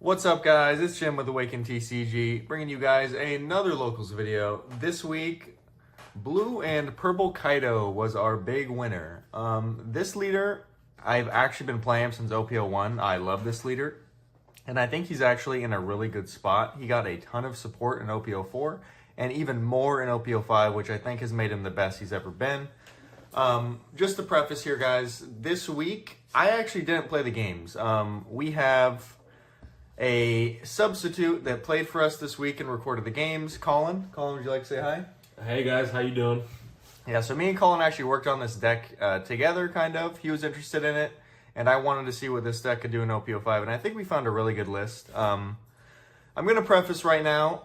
What's up, guys? It's Jim with AwakenedTCG, bringing you guys another locals video. This week, Blue and Purple Kaido was our big winner. This leader, I've actually been playing since OP01. I love this leader, and I think he's actually in a really good spot. He got a ton of support in OP04, and even more in OP05, which I think has made him the best he's ever been. Just to preface here, guys, this week, I actually didn't play the games. We have a substitute that played for us this week and recorded the games. Colin, would you like to say hi? Hey guys, how you doing? Yeah, so me and Colin actually worked on this deck together, kind of. He was interested in it, and I wanted to see what this deck could do in OP05, and I think we found a really good list. I'm going to preface right now,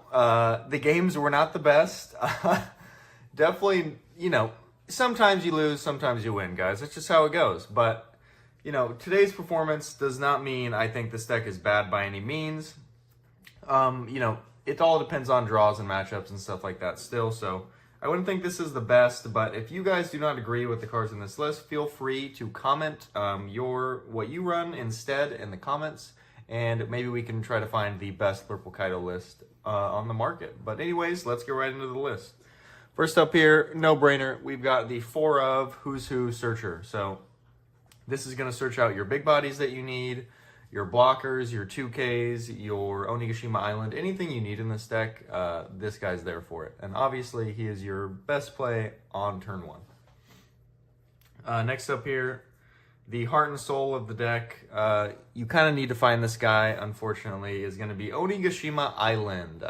the games were not the best. Definitely, sometimes you lose, sometimes you win, guys. That's just how it goes, but today's performance does not mean I think this deck is bad by any means. It all depends on draws and matchups and stuff like that still, so I wouldn't think this is the best, but if you guys do not agree with the cards in this list, feel free to comment what you run instead in the comments, and maybe we can try to find the best Purple Kaido list on the market. But anyways, let's get right into the list. First up here, no-brainer, we've got the 4 of Who's Who Searcher. So this is going to search out your big bodies that you need, your blockers, your 2Ks, your Onigashima Island, anything you need in this deck, this guy's there for it. And obviously, he is your best play on turn 1. Next up here, the heart and soul of the deck. You kind of need to find this guy, unfortunately, is going to be Onigashima Island.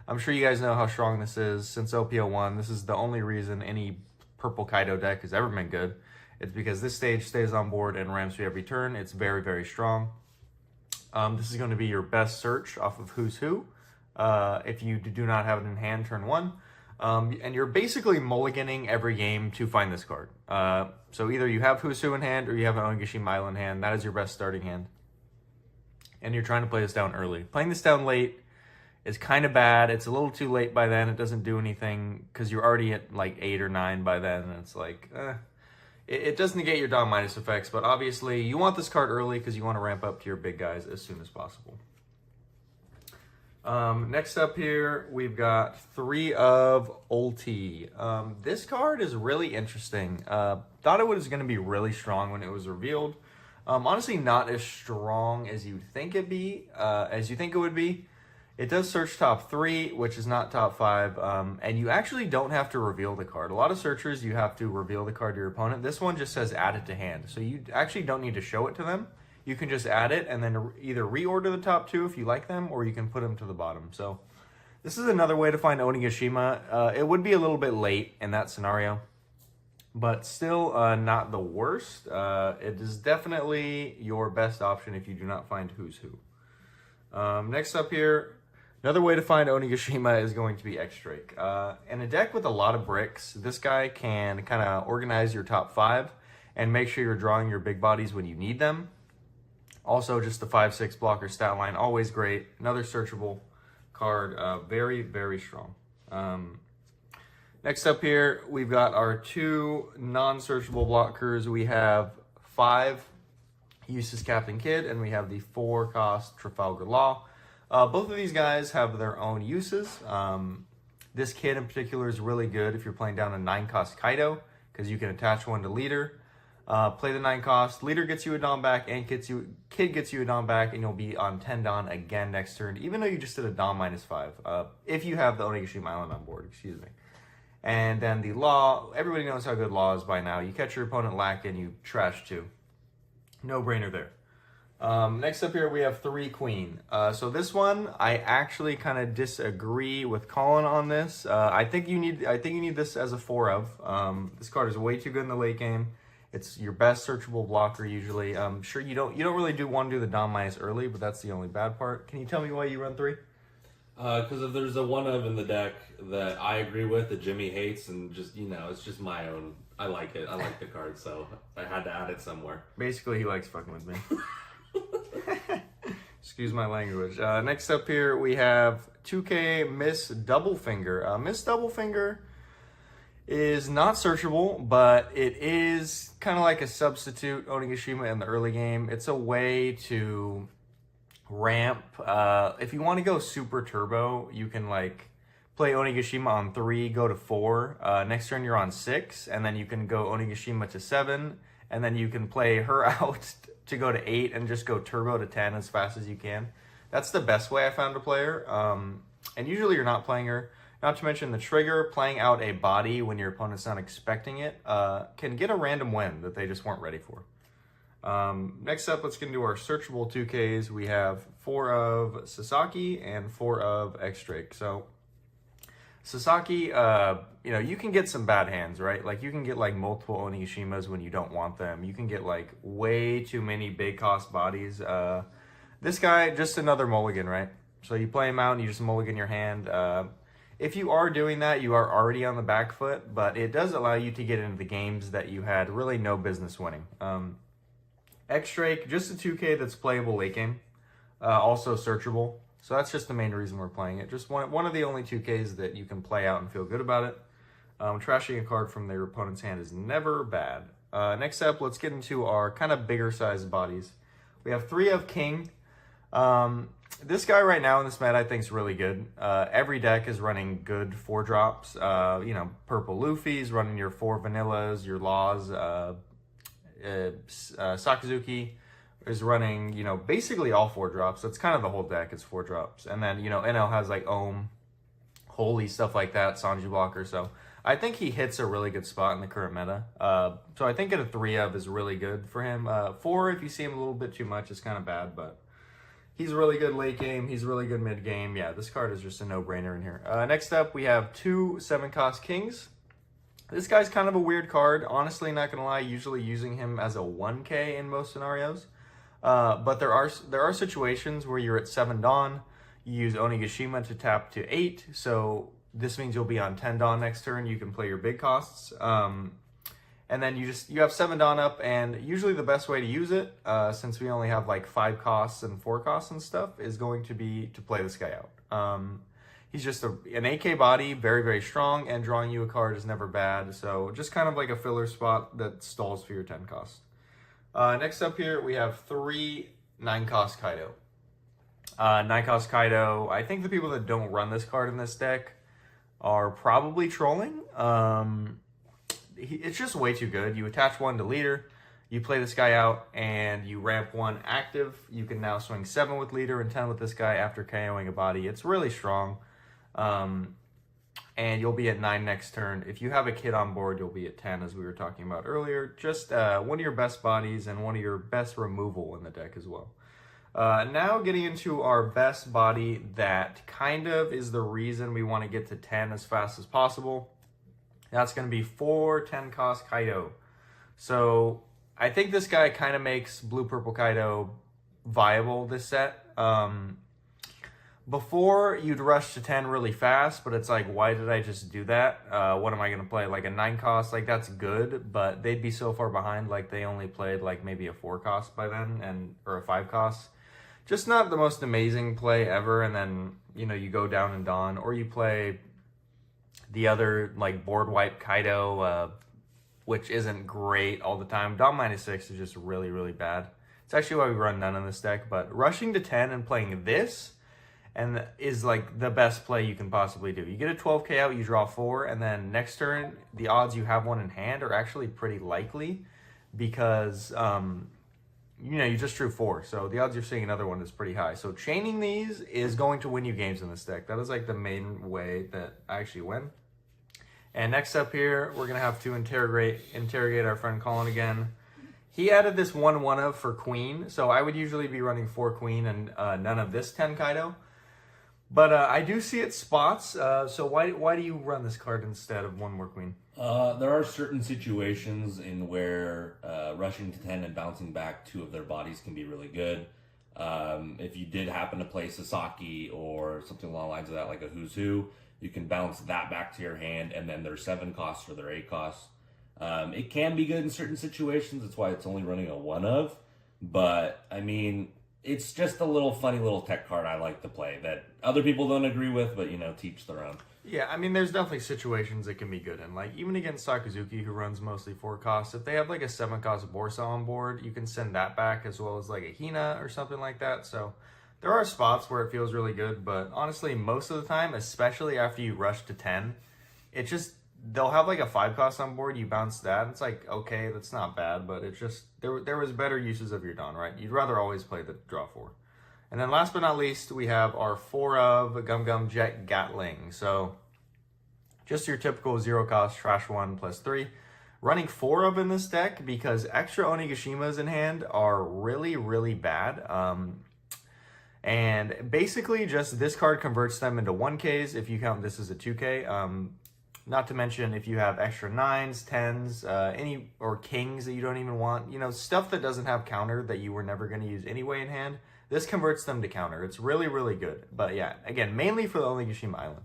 I'm sure you guys know how strong this is. Since OP01, this is the only reason any Purple Kaido deck has ever been good. It's because this stage stays on board and ramps you every turn. It's very, very strong. This is going to be your best search off of Who's Who if you do not have it in hand turn 1. And you're basically mulliganing every game to find this card. So either you have Who's Who in hand or you have an Onigashima Island in hand. That is your best starting hand. And you're trying to play this down early. Playing this down late is kind of bad. It's a little too late by then. It doesn't do anything because you're already at like 8 or 9 by then. And it's like, It does negate your Dom minus effects, but obviously you want this card early because you want to ramp up to your big guys as soon as possible. Next up here, we've got 3 of Ulti. This card is really interesting. Thought it was going to be really strong when it was revealed. Honestly, not as strong as you think it would be. It does search top 3, which is not top 5, and you actually don't have to reveal the card. A lot of searchers, you have to reveal the card to your opponent. This one just says add it to hand, so you actually don't need to show it to them. You can just add it and then either reorder the top 2 if you like them, or you can put them to the bottom. So this is another way to find Onigashima. It would be a little bit late in that scenario, but still not the worst. It is definitely your best option if you do not find Who's Who. Next up here, another way to find Onigashima is going to be X-Drake. In a deck with a lot of bricks, this guy can kind of organize your top 5 and make sure you're drawing your big bodies when you need them. Also, just the 5/6 blocker stat line, always great. Another searchable card, very, very strong. Next up here, we've got our 2 non-searchable blockers. We have 5 Uses Captain Kidd, and we have the 4-cost Trafalgar Law. Both of these guys have their own uses. This Kidd in particular is really good if you're playing down a 9-cost Kaido, because you can attach one to leader. Play the 9-cost, leader gets you a Dom back, and Kidd gets you a Dom back, and you'll be on 10 Dom again next turn, even though you just did a Dom minus 5, if you have the Onigashima Island on board, excuse me. And then the Law, everybody knows how good Law is by now. You catch your opponent lacking, you trash 2. No-brainer there. Next up here, we have 3 Queen. So this one, I actually kind of disagree with Colin on this. I think you need this as a 4 of. This card is way too good in the late game. It's your best searchable blocker usually. Sure, you don't really want to do the Dom minus early, but that's the only bad part. Can you tell me why you run 3? Because if there's a 1 of in the deck that I agree with, that Jimmy hates, and just, it's just my own. I like it. I like the card, so I had to add it somewhere. Basically, he likes fucking with me. Excuse my language. Next up here, we have 2K Miss Doublefinger. Miss Doublefinger is not searchable, but it is kind of like a substitute Onigashima in the early game. It's a way to ramp. If you want to go super turbo, you can like play Onigashima on 3, go to 4. Next turn you're on 6, and then you can go Onigashima to 7, and then you can play her out to go to 8 and just go turbo to 10 as fast as you can. That's the best way I found to play her. And usually you're not playing her. Not to mention the trigger, playing out a body when your opponent's not expecting it, can get a random win that they just weren't ready for. Next up, let's get into our searchable 2Ks. We have 4 of Sasaki and 4 of X-Drake. So Sasaki, you can get some bad hands, right? Like you can get like multiple Onigashimas when you don't want them. You can get like way too many big cost bodies. This guy, just another mulligan, right? So you play him out and you just mulligan your hand. If you are doing that, you are already on the back foot, but it does allow you to get into the games that you had really no business winning. X-Drake, just a 2K that's playable late game, also searchable. So that's just the main reason we're playing it. Just one of the only 2Ks that you can play out and feel good about it. Trashing a card from their opponent's hand is never bad. Next up, let's get into our kind of bigger sized bodies. We have 3 of King. This guy right now in this meta I think is really good. Every deck is running good 4-drops. Purple Luffy's running your 4 vanillas, your Laws. Sakazuki is running, basically all 4-drops. That's kind of the whole deck. It's 4-drops. And then, NL has like Ohm, Holy, stuff like that, Sanji Blocker. So I think he hits a really good spot in the current meta. So I think at a 3 of is really good for him. 4, if you see him a little bit too much, is kind of bad, but he's really good late game. He's really good mid game. Yeah, this card is just a no-brainer in here. Next up, we have 2 7-cost Kings. This guy's kind of a weird card. Honestly, not going to lie, usually using him as a 1K in most scenarios. But there are situations where you're at 7 Dawn. You use Onigashima to tap to 8. So this means you'll be on 10 Dawn next turn. You can play your big costs. And then you have 7 Dawn up, and usually the best way to use it, since we only have like 5 costs and 4 costs and stuff, is going to be to play this guy out. He's just an AK body, very, very strong, and drawing you a card is never bad. So just kind of like a filler spot that stalls for your 10 cost. Next up here, we have 3 9-cost Kaido. 9-cost Kaido, I think the people that don't run this card in this deck are probably trolling. It's just way too good. You attach 1 to leader, you play this guy out, and you ramp 1 active. You can now swing 7 with leader and 10 with this guy after KOing a body. It's really strong. And you'll be at 9 next turn. If you have a kid on board, you'll be at 10, as we were talking about earlier. Just one of your best bodies and one of your best removal in the deck as well. Now getting into our best body that kind of is the reason we want to get to 10 as fast as possible. That's going to be 4 10-cost Kaido. So I think this guy kind of makes Blue-Purple Kaido viable this set. Before, you'd rush to 10 really fast, but it's like, why did I just do that? What am I going to play? Like a 9-cost? Like, that's good, but they'd be so far behind, like they only played like maybe a 4-cost by then, or a 5-cost. Just not the most amazing play ever, and then, you go down and Dawn, or you play the other, like, board wipe Kaido, which isn't great all the time. Dawn -6 is just really, really bad. It's actually why we run none in this deck, but rushing to 10 and playing this and is like the best play you can possibly do. You get a 12k out, you draw 4, and then next turn, the odds you have 1 in hand are actually pretty likely because, you just drew 4. So the odds you're seeing another one is pretty high. So chaining these is going to win you games in this deck. That is like the main way that I actually win. And next up here, we're going to have to interrogate our friend Colin again. He added this 1 of for Queen. So I would usually be running 4 Queen and none of this 10 Kaido. But I do see its spots. So why do you run this card instead of 1 more Queen? There are certain situations in where rushing to 10 and bouncing back 2 of their bodies can be really good. If you did happen to play Sasaki or something along the lines of that, like a Who's Who, you can bounce that back to your hand, and then there's 7 costs for their 8 costs. It can be good in certain situations. That's why it's only running a 1 of. But, I mean, it's just a little funny little tech card I like to play that other people don't agree with, but, teach their own. Yeah, I mean, there's definitely situations it can be good in. Like, even against Sakazuki, who runs mostly 4 costs, if they have, like, a 7-cost Borsa on board, you can send that back as well as, like, a Hina or something like that. So There are spots where it feels really good, but honestly, most of the time, especially after you rush to 10, it just, they'll have like a 5 cost on board, you bounce that, it's like, okay, that's not bad, but it's just, there was better uses of your Dawn, right? You'd rather always play the draw 4. And then last but not least, we have our 4 of Gum Gum Jet Gatling. So just your typical 0 cost trash 1 plus 3. Running 4 of in this deck because extra Onigashimas in hand are really, really bad. And basically just this card converts them into 1Ks if you count this as a 2K. Not to mention if you have extra 9s, 10s, or kings that you don't even want, you know, stuff that doesn't have counter that you were never going to use anyway in hand. This converts them to counter. It's really, really good. But yeah, again, mainly for the Onigashima Island.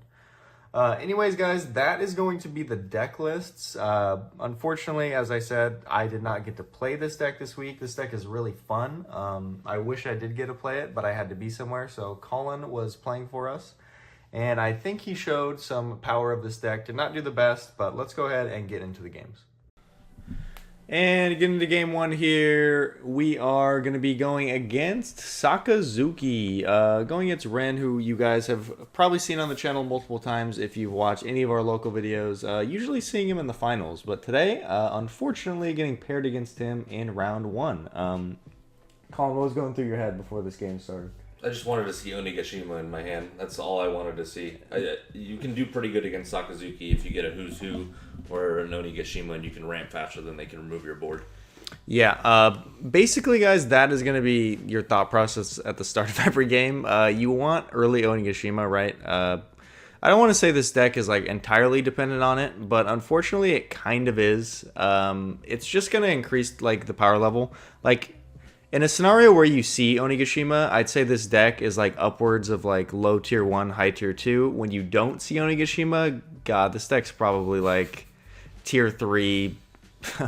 Anyways, guys, that is going to be the deck lists. Unfortunately, as I said, I did not get to play this deck this week. This deck is really fun. I wish I did get to play it, but I had to be somewhere. So Colin was playing for us. And I think he showed some power of this deck. Did not do the best, but let's go ahead and get into the games. And getting into game 1 here, we are going to be going against Sakazuki. Going against Ren, who you guys have probably seen on the channel multiple times if you've watched any of our local videos. Usually seeing him in the finals, but today, unfortunately, getting paired against him in round 1. Colin, what was going through your head before this game started? I just wanted to see Onigashima in my hand. That's all I wanted to see. You can do pretty good against Sakazuki if you get a Who's Who or an Onigashima and you can ramp faster than they can remove your board. Yeah, basically, guys, that is going to be your thought process at the start of every game. You want early Onigashima, right? I don't want to say this deck is like entirely dependent on it, but unfortunately it kind of is. It's just going to increase like the power level. Like, in a scenario where you see Onigashima, I'd say this deck is like upwards of like low tier 1, high tier 2. When you don't see Onigashima, God, this deck's probably like tier 3,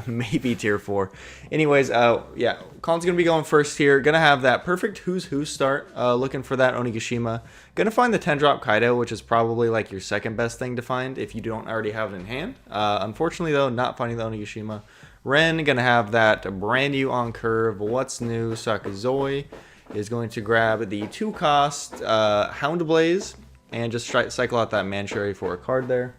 maybe tier 4. Anyways, yeah, Colin's going to be going first here. Going to have that perfect Who's Who start, looking for that Onigashima. Going to find the 10-drop Kaido, which is probably like your second best thing to find if you don't already have it in hand. Unfortunately, though, not finding the Onigashima. Ren going to have that brand new on curve. What's new? Sakazuki is going to grab the 2-cost Hound Blaze and just cycle out that Mancherry for a card there.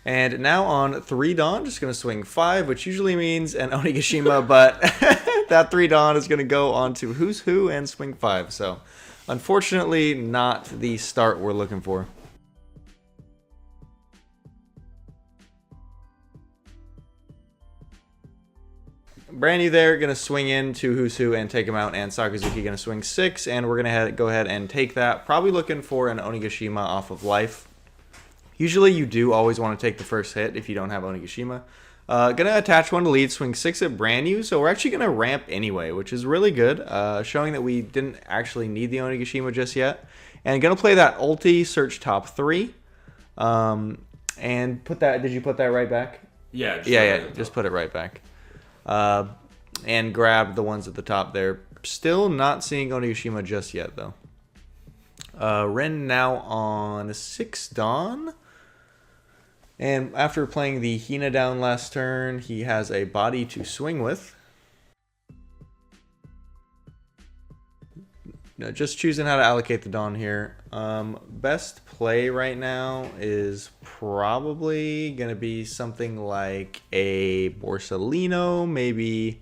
And now on 3 Dawn, just going to swing 5, which usually means an Onigashima, but that 3 Dawn is going to go on to Who's Who and swing 5. So unfortunately, not the start we're looking for. Brand new there, going to swing into Who's Who and take him out, and Sakazuki going to swing 6, and we're going to go ahead and take that. Probably looking for an Onigashima off of life. Usually you do always want to take the first hit if you don't have Onigashima. Going to attach 1 to lead, swing 6 at brand new, so we're actually going to ramp anyway, which is really good, showing that we didn't actually need the Onigashima just yet. And going to play that ulti, search top 3, and put that, did you put that right back? Yeah. Just put it right back. And grab the ones at the top there. Still not seeing Onigashima just yet, though. Ren now on 6 Dawn. And after playing the Hina down last turn, he has a body to swing with. No, just choosing how to allocate the Dawn here. Best play right now is probably going to be something like a Borsalino, maybe,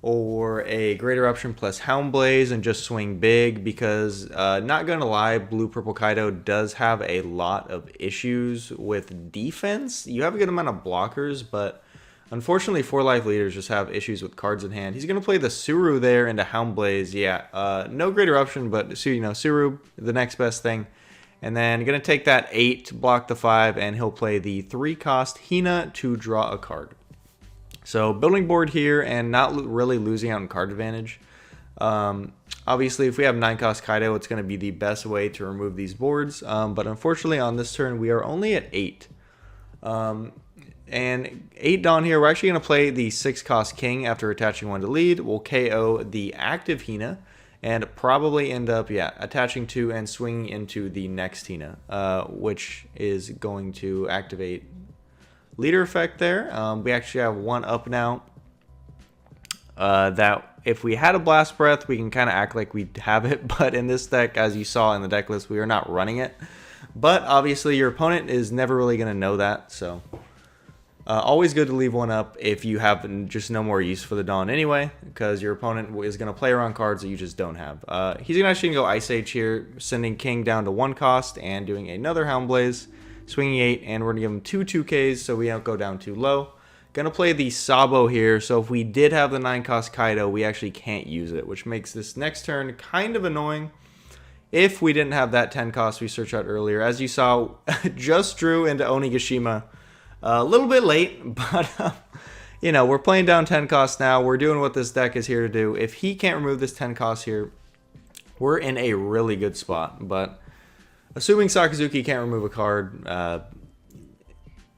or a Great Eruption plus Hound Blaze and just swing big because, not going to lie, Blue-Purple Kaido does have a lot of issues with defense. You have a good amount of blockers, but unfortunately, 4 life leaders just have issues with cards in hand. He's going to play the Suru there into Hound Blaze. Yeah, no Great Eruption, but Suru, the next best thing. And then going to take that 8, block the 5, and he'll play the 3-cost Hina to draw a card. So building board here and not really losing out in card advantage. Obviously, if we have 9-cost Kaido, it's going to be the best way to remove these boards. But unfortunately, on this turn, we are only at 8. And 8 Dawn here, we're actually going to play the 6-cost King after attaching 1 to lead. We'll KO the active Hina and probably end up, attaching 2 and swinging into the next Hina, which is going to activate leader effect there. We actually have 1 up now. that if we had a Blast Breath, we can kind of act like we have it. But in this deck, as you saw in the deck list, we are not running it. But obviously, your opponent is never really going to know that. So always good to leave one up if you have just no more use for the Dawn anyway, because your opponent is going to play around cards that you just don't have. He's actually going to go Ice Age here, sending King down to 1 cost and doing another Houndblaze, swinging 8, and we're going to give him 2 2Ks so we don't go down too low. Going to play the Sabo here, so if we did have the 9 cost Kaido, we actually can't use it, which makes this next turn kind of annoying. If we didn't have that 10 cost we searched out earlier, as you saw, just drew into Onigashima a little bit late, but you know, we're playing down 10 cost now. We're doing what this deck is here to do. If he can't remove this 10 cost here, we're in a really good spot. But assuming Sakazuki can't remove a card,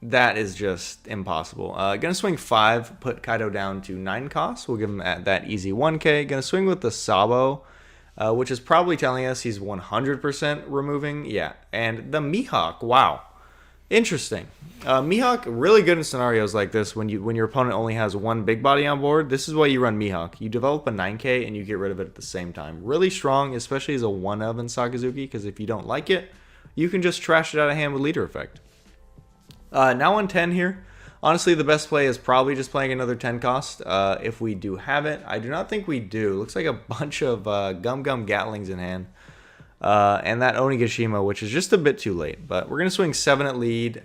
that is just impossible. Gonna swing 5, put Kaido down to 9 costs. We'll give him at that easy 1K. Gonna swing with the Sabo, which is probably telling us he's 100% removing. Yeah, and the Mihawk, wow. Interesting. Mihawk, really good in scenarios like this when your opponent only has 1 big body on board. This is why you run Mihawk. You develop a 9K and you get rid of it at the same time. Really strong, especially as a 1-of in Sakazuki, because if you don't like it, you can just trash it out of hand with leader effect. Now on 10 here, honestly the best play is probably just playing another 10 cost if we do have it. I do not think we do. Looks like a bunch of Gum Gatlings in hand. And that Onigashima, which is just a bit too late. But we're going to swing 7 at lead.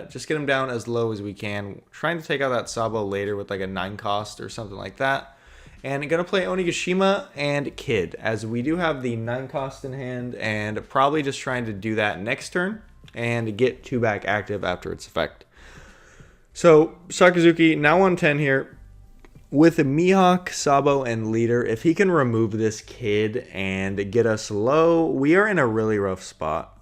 Just get him down as low as we can. Trying to take out that Sabo later with like a 9 cost or something like that. And going to play Onigashima and Kid, as we do have the 9 cost in hand. And probably just trying to do that next turn and get 2 back active after its effect. So Sakazuki now on 10 here. With Mihawk, Sabo, and Leader, if he can remove this Kid and get us low, we are in a really rough spot.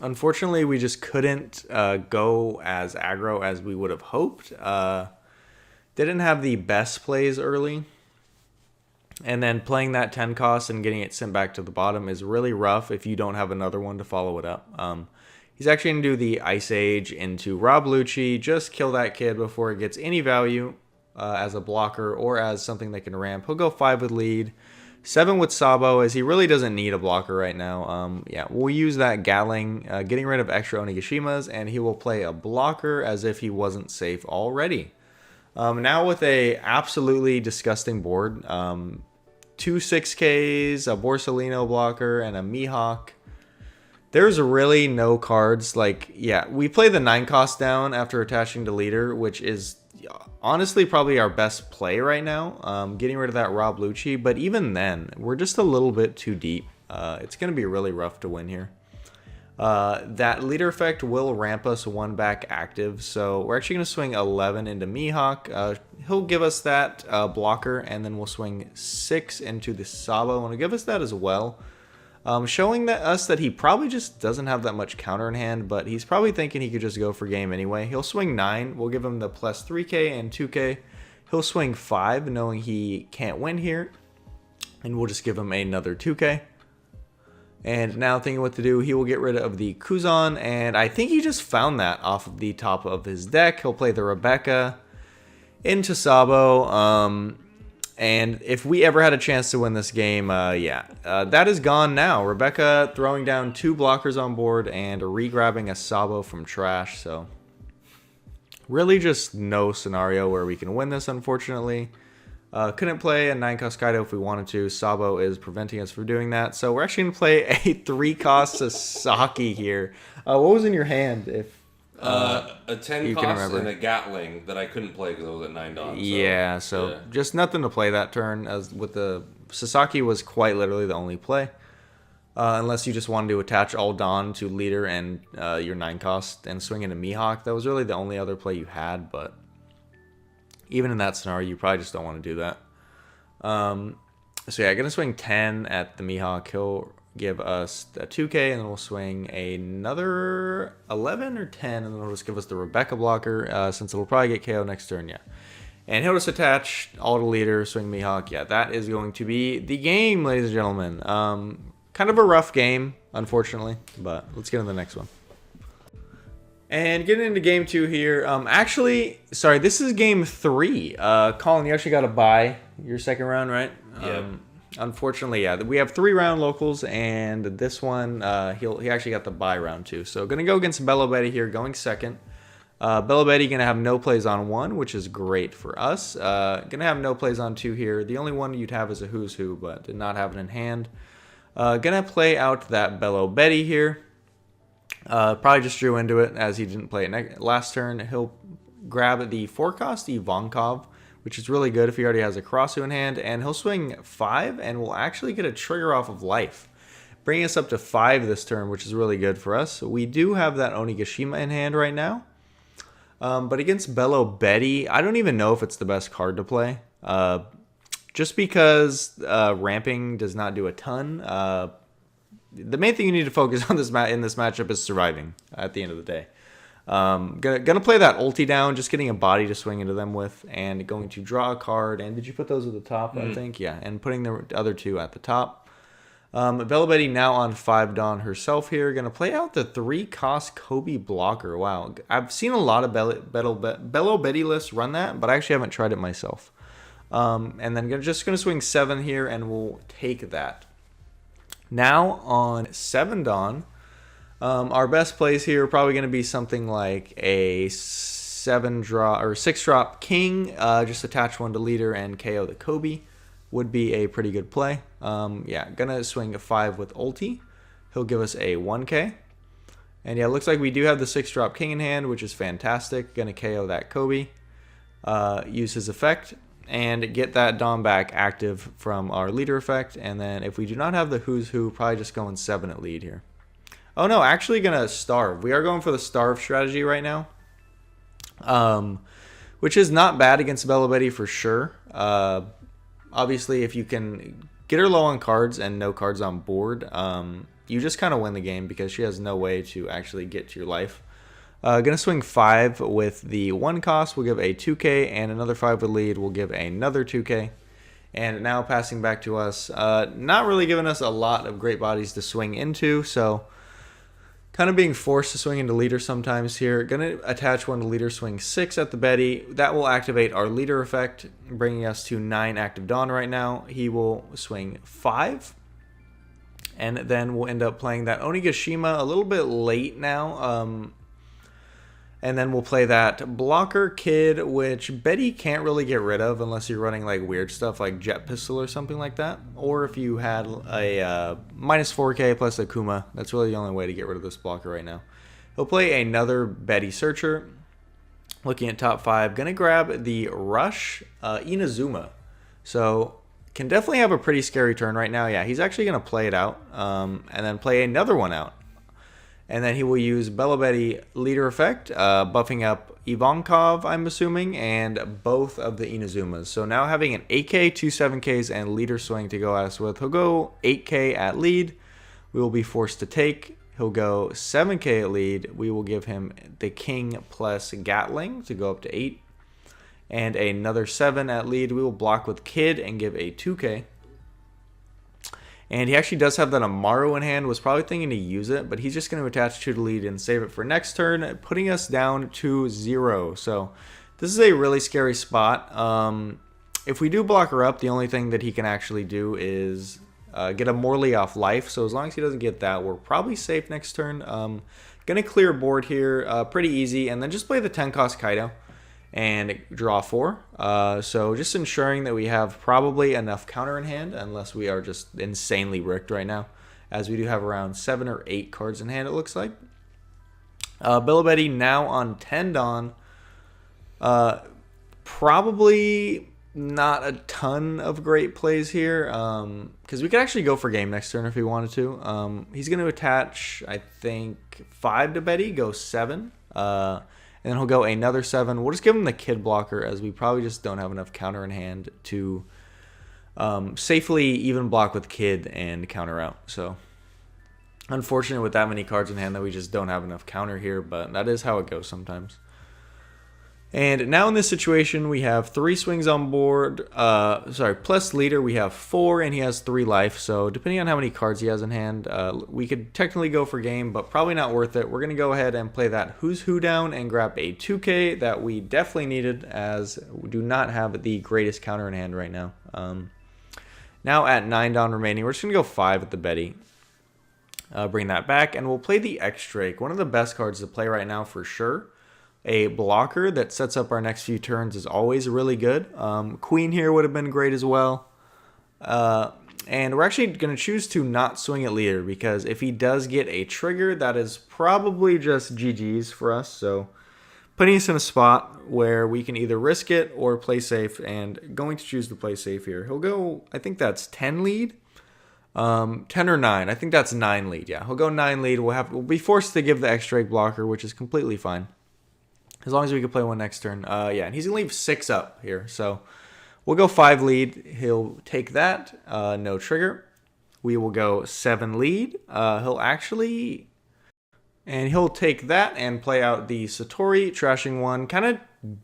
Unfortunately, we just couldn't go as aggro as we would have hoped. Didn't have the best plays early. And then playing that 10 cost and getting it sent back to the bottom is really rough if you don't have another one to follow it up. He's actually going to do the Ice Age into Rob Lucci, just kill that Kid before it gets any value. As a blocker or as something that can ramp. He'll go 5 with lead, 7 with Sabo, as he really doesn't need a blocker right now. Yeah, we'll use that Gatling, getting rid of extra Onigashimas, and he will play a blocker as if he wasn't safe already. Now with a absolutely disgusting board, 2 6Ks, a Borsalino blocker, and a Mihawk. There's really no cards like, yeah, we play the 9 cost down after attaching to leader, which is honestly probably our best play right now, getting rid of that Rob Lucci. But even then, we're just a little bit too deep. It's going to be really rough to win here. That leader effect will ramp us 1 back active, so we're actually going to swing 11 into Mihawk. He'll give us that blocker, and then we'll swing 6 into the Sabo, and he'll give us that as well. Showing us that he probably just doesn't have that much counter in hand, but he's probably thinking he could just go for game anyway. He'll swing 9. We'll give him the plus 3K and 2K. He'll swing 5, knowing he can't win here. And we'll just give him another 2K. And now thinking what to do, he will get rid of the Kuzan. And I think he just found that off of the top of his deck. He'll play the Rebecca into Sabo. And if we ever had a chance to win this game, that is gone now. Rebecca throwing down 2 blockers on board and re-grabbing a Sabo from trash. So really just no scenario where we can win this, unfortunately. Couldn't play a 9-cost Kaido if we wanted to. Sabo is preventing us from doing that. So we're actually going to play a 3-cost Sasaki here. What was in your hand? If a 10 cost and a Gatling that I couldn't play because I was at 9 dots. So, yeah, just nothing to play that turn. As with the Sasaki was quite literally the only play, unless you just wanted to attach all Dawn to leader and your 9 cost and swing into Mihawk. That was really the only other play you had. But even in that scenario, you probably just don't want to do that. So yeah, gonna swing 10 at the Mihawk. He'll give us a 2K, and then we'll swing another 11 or 10, and then he'll just give us the Rebecca blocker, since it'll probably get KO next turn, yeah. And he'll just attach all to leader, swing Mihawk. Yeah, that is going to be the game, ladies and gentlemen. Kind of a rough game, unfortunately, but let's get into the next one. And getting into game 2 here. Actually, sorry, this is game 3. Colin, you actually got to buy your second round, right? Yeah. Unfortunately, yeah, we have 3 round locals, and this one he actually got the buy round too. So gonna go against Belo Betty here, going second. Belo Betty gonna have no plays on 1, which is great for us. Gonna have no plays on 2 here. The only one you'd have is a Who's Who, but did not have it in hand. Gonna play out that Belo Betty here. Probably just drew into it as he didn't play it last turn. He'll grab the 4-cost Ivankov, which is really good if he already has a Karasu in hand, and he'll swing 5 and will actually get a trigger off of life, bringing us up to 5 this turn, which is really good for us. We do have that Onigashima in hand right now, but against Belo Betty, I don't even know if it's the best card to play, just because ramping does not do a ton. The main thing you need to focus on in this matchup is surviving at the end of the day. Gonna play that ulti down, just getting a body to swing into them with, and going to draw a card. And did you put those at the top? I think, yeah. And putting the other 2 at the top. Belo Betty now on 5 Dawn herself here. Gonna play out the 3-cost Kobe blocker. Wow, I've seen a lot of Belo Betty lists run that, but I actually haven't tried it myself. And then just gonna swing 7 here, and we'll take that. Now on 7 Dawn, our best plays here are probably going to be something like a 6-drop King. Just attach 1 to leader and KO the Kobe would be a pretty good play. Yeah, gonna swing a 5 with ulti. He'll give us a 1k. And yeah, it looks like we do have the 6-drop King in hand, which is fantastic. Gonna KO that Kobe. Use his effect and get that Dawn back active from our leader effect. And then if we do not have the Who's Who, probably just going 7 at lead here. Oh no, actually gonna starve. We are going for the starve strategy right now, which is not bad against Belo Betty for sure. Obviously, if you can get her low on cards and no cards on board, you just kind of win the game because she has no way to actually get to your life. Gonna swing 5 with the 1-cost. We'll give a 2k, and another 5 with lead. We'll give another 2k. And now passing back to us, not really giving us a lot of great bodies to swing into, so kind of being forced to swing into leader sometimes here. Gonna attach 1 to leader, swing 6 at the Betty. That will activate our leader effect, bringing us to 9 active Dawn right now. He will swing 5. And then we'll end up playing that Onigashima a little bit late now. And then we'll play that blocker Kid, which Betty can't really get rid of unless you're running like weird stuff like Jet Pistol or something like that. Or if you had a minus 4k plus a Kuma. That's really the only way to get rid of this blocker right now. He'll play another Betty Searcher. Looking at top 5, gonna grab the Rush Inazuma. So can definitely have a pretty scary turn right now. Yeah, he's actually gonna play it out and then play another one out. And then he will use Belo Betty leader effect, buffing up Ivankov, I'm assuming, and both of the Inazumas. So now having an 8k, 2 7ks, and leader swing to go at us with. He'll go 8k at lead. We will be forced to take. He'll go 7k at lead. We will give him the King plus Gatling to go up to 8. And another 7 at lead. We will block with Kid and give a 2k. And he actually does have that Amaru in hand. Was probably thinking to use it, but he's just going to attach 2 to lead and save it for next turn, putting us down to 0. So this is a really scary spot. If we do block her up, the only thing that he can actually do is get a Morley off life. So as long as he doesn't get that, we're probably safe next turn. Going to clear board here, pretty easy, and then just play the 10-cost Kaido and draw 4. So just ensuring that we have probably enough counter in hand, unless we are just insanely bricked right now, as we do have around 7 or 8 cards in hand, it looks like. Belo Betty now on 10 Dawn. Probably not a ton of great plays here, because we could actually go for game next turn if we wanted to. He's going to attach, I think, 5 to Betty, go 7. And then he'll go another 7. We'll just give him the Kid blocker, as we probably just don't have enough counter in hand to safely even block with Kid and counter out. So unfortunate with that many cards in hand that we just don't have enough counter here, but that is how it goes sometimes. And now in this situation, we have 3 swings on board. Plus leader, we have 4, and he has 3 life. So depending on how many cards he has in hand, we could technically go for game, but probably not worth it. We're going to go ahead and play that Who's Who down and grab a 2K that we definitely needed, as we do not have the greatest counter in hand right now. Now at 9 down remaining, we're just going to go 5 at the Betty. Bring that back, and we'll play the X-Drake. One of the best cards to play right now for sure. A blocker that sets up our next few turns is always really good. Queen here would have been great as well. And we're actually going to choose to not swing at leader, because if he does get a trigger, that is probably just GG's for us. So putting us in a spot where we can either risk it or play safe, and going to choose to play safe here. He'll go, I think that's 10 lead. 10 or 9. I think that's 9 lead. Yeah, he'll go 9 lead. We'll be forced to give the X-Drake blocker, which is completely fine. As long as we can play one next turn. Yeah, and he's going to leave 6 up here. So we'll go 5 lead. He'll take that. No trigger. We will go 7 lead. He'll take that and play out the Satori, trashing 1. Kind of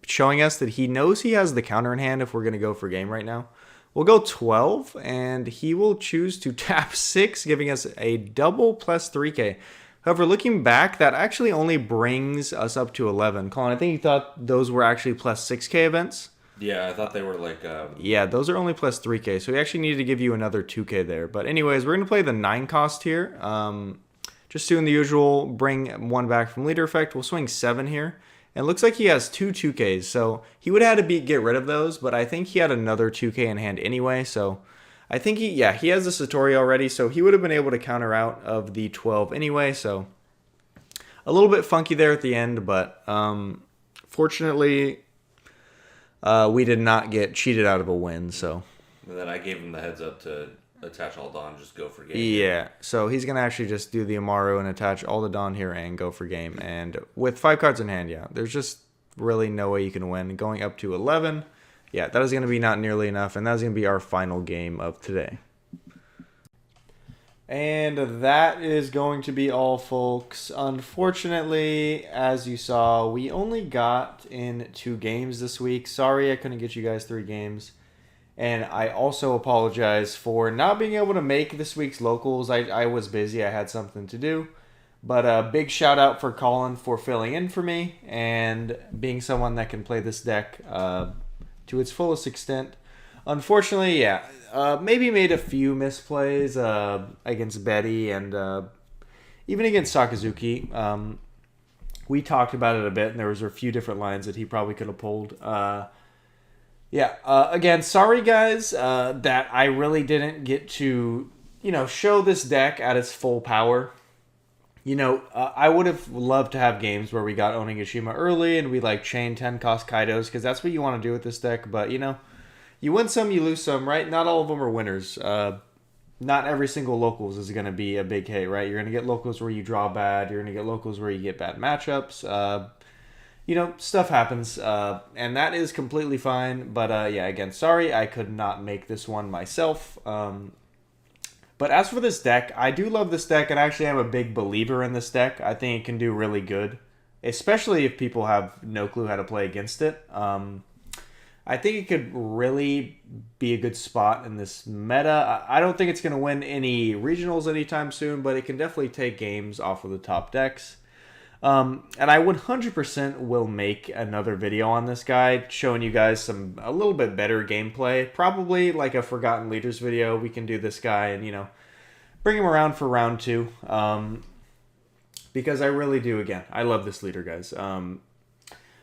showing us that he knows he has the counter in hand if we're going to go for game right now. We'll go 12, and he will choose to tap 6, giving us a double plus 3K. However, looking back, that actually only brings us up to 11. Colin, I think you thought those were actually plus 6K events? Yeah, I thought they were like... Yeah, those are only plus 3K, so we actually needed to give you another 2K there. But anyways, we're going to play the 9 cost here. Just doing the usual, bring 1 back from leader effect. We'll swing 7 here. And it looks like he has 2 2Ks, so he would have had to get rid of those, but I think he had another 2K in hand anyway, so... I think he has the Satori already, so he would have been able to counter out of the 12 anyway, so a little bit funky there at the end, but fortunately we did not get cheated out of a win, so. And then I gave him the heads up to attach all Dawn, just go for game. Yeah, so he's going to actually just do the Amaru and attach all the Dawn here and go for game, and with 5 cards in hand, yeah, there's just really no way you can win. Going up to 11... Yeah, that is going to be not nearly enough, and that is going to be our final game of today. And that is going to be all, folks. Unfortunately, as you saw, we only got in 2 games this week. Sorry I couldn't get you guys 3 games. And I also apologize for not being able to make this week's locals. I was busy. I had something to do. But a big shout out for Colin for filling in for me and being someone that can play this deck to its fullest extent. Unfortunately, yeah, maybe made a few misplays against Betty and even against Sakazuki. We talked about it a bit, and there was a few different lines that he probably could have pulled. Again, sorry guys that I really didn't get to, show this deck at its full power. I would have loved to have games where we got Onigashima early and we chain 10 cost Kaidos, because that's what you want to do with this deck. But, you win some, you lose some, right? Not all of them are winners. Not every single locals is going to be a big hit, right? You're going to get locals where you draw bad. You're going to get locals where you get bad matchups. Stuff happens, and that is completely fine. But, again, sorry I could not make this one myself. But as for this deck, I do love this deck, and actually I'm a big believer in this deck. I think it can do really good, especially if people have no clue how to play against it. I think it could really be a good spot in this meta. I don't think it's going to win any regionals anytime soon, but it can definitely take games off of the top decks. And I 100% will make another video on this guy, showing you guys a little bit better gameplay. Probably like a Forgotten Leaders video. We can do this guy and, bring him around for round 2. Because I really do, again, I love this leader, guys.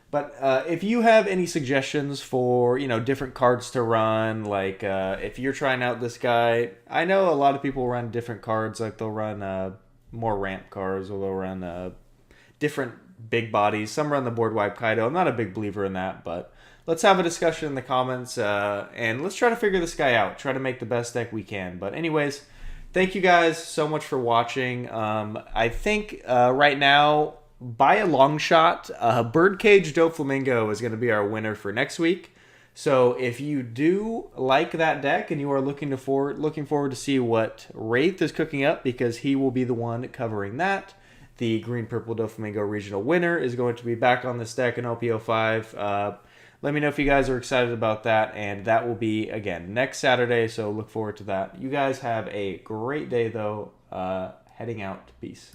But if you have any suggestions for, different cards to run, like if you're trying out this guy, I know a lot of people run different cards, like they'll run more ramp cards, or they'll run different big bodies. Some run the board wipe Kaido. I'm not a big believer in that, but let's have a discussion in the comments, and let's try to figure this guy out. Try to make the best deck we can. But anyways, thank you guys so much for watching. I think right now, by a long shot, Birdcage Doflamingo is going to be our winner for next week. So if you do like that deck and you are looking forward to see what Wraith is cooking up, because he will be the one covering that, the Green-Purple Doflamingo regional winner is going to be back on this deck in OP05. Let me know if you guys are excited about that, and that will be, again, next Saturday, so look forward to that. You guys have a great day, though. Heading out. Peace.